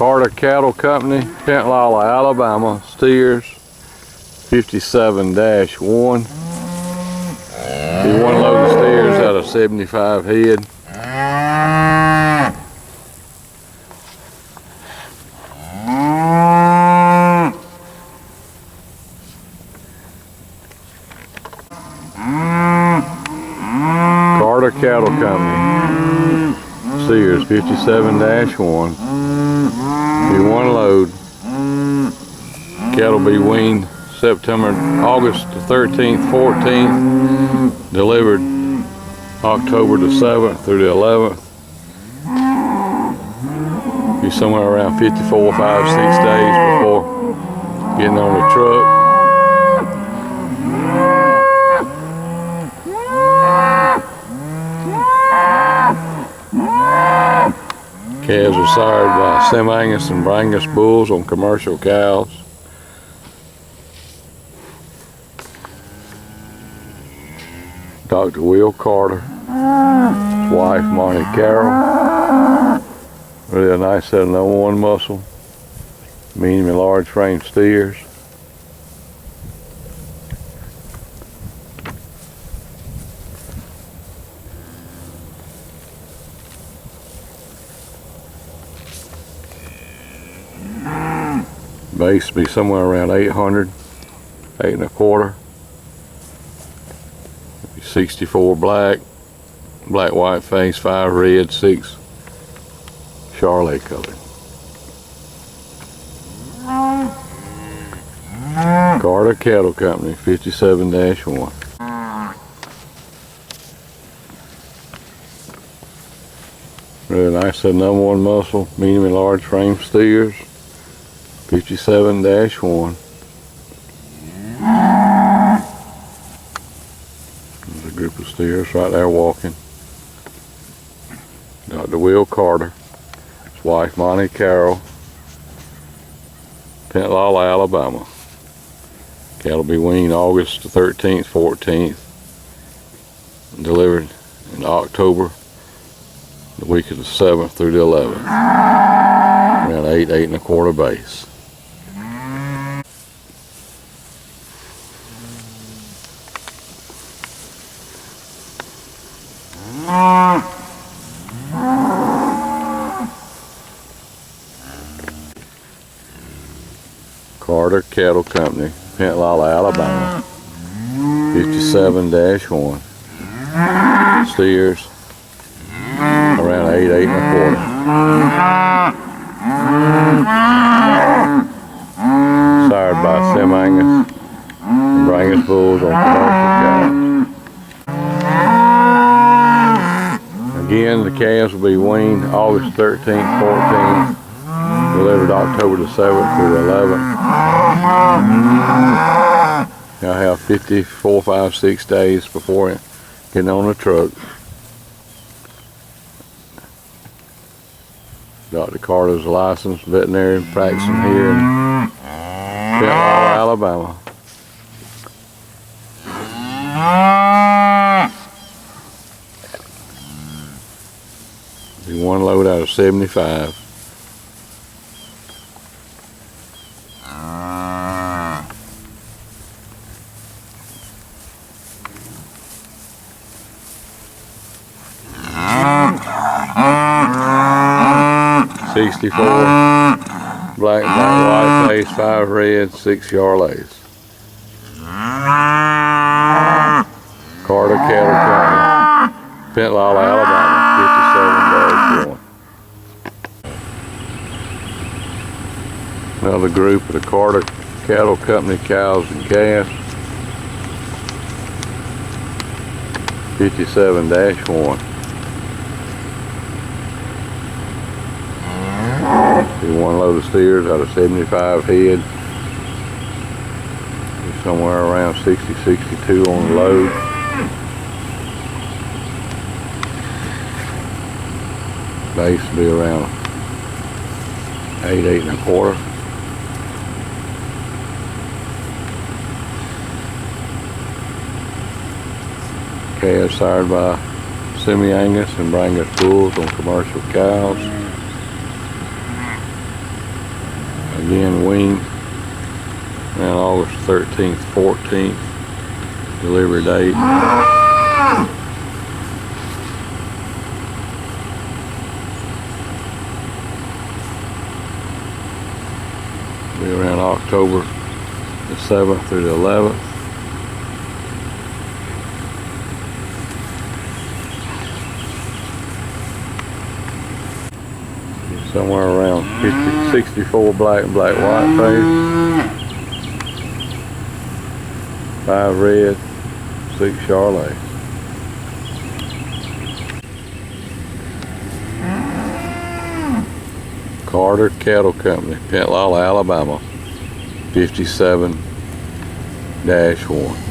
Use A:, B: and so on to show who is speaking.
A: Carter Cattle Company, Pensacola, Alabama, steers 57-1. Be one load of steers out of 75 head. Carter Cattle Company, steers 57-1. Be one load. Cattle be weaned August the 13th, 14th, delivered October the 7th through the 11th. Be somewhere around 54, 5, 6 days before getting on the truck. Calves are sired by Sem-Angus and Brangus bulls on commercial cows. Dr. Will Carter, his wife Monty Carroll. Really a nice set of #1 muscle, medium and large frame steers. Base be somewhere around 800, 8 1/4. 64 black, white face, 5 red, 6 Charolais colored. Carter Cattle Company, 57-1. Really nice set of #1 muscle, medium and large frame steers, 57-1. There's a group of steers right there walking. Dr. Will Carter, his wife Monty Carroll, Pensacola, Alabama. Cattle be weaned August the 13th, 14th, delivered in October, the week of the 7th through the 11th. Around 8, 8 1/4 base. Carter Cattle Company, Pensacola, Alabama, 57-1. Steers around 8, 8 1/4. Sired by Sem-Angus and Brangus bulls on commercial cows. Again, the calves will be weaned August 13th, 14th, delivered October the 7th through the 11th. Y'all have 54, 5, 6 days before getting on the truck. Dr. Carter's a licensed veterinarian practicing here in Pensacola, Alabama. Be one load out of 75. Black, white face, 5 red, 6 Charolais. Carter Cattle Company, Pensacola, Alabama, 57-1. Another group of the Carter Cattle Company cows and calves, 57-1. One load of steers out of 75 head. Somewhere around 60, 62 on the load. Base will be around 8, 8 1/4. Calves sired by Sem-Angus and Brangus bulls on commercial cows. Again, weaned around August 13th, 14th. Delivery date. Be around October the 7th through the 11th. Somewhere around 64 black and black white face, 5 red, 6 Charolais. Carter Cattle Company, Pensacola, Alabama, 57-1.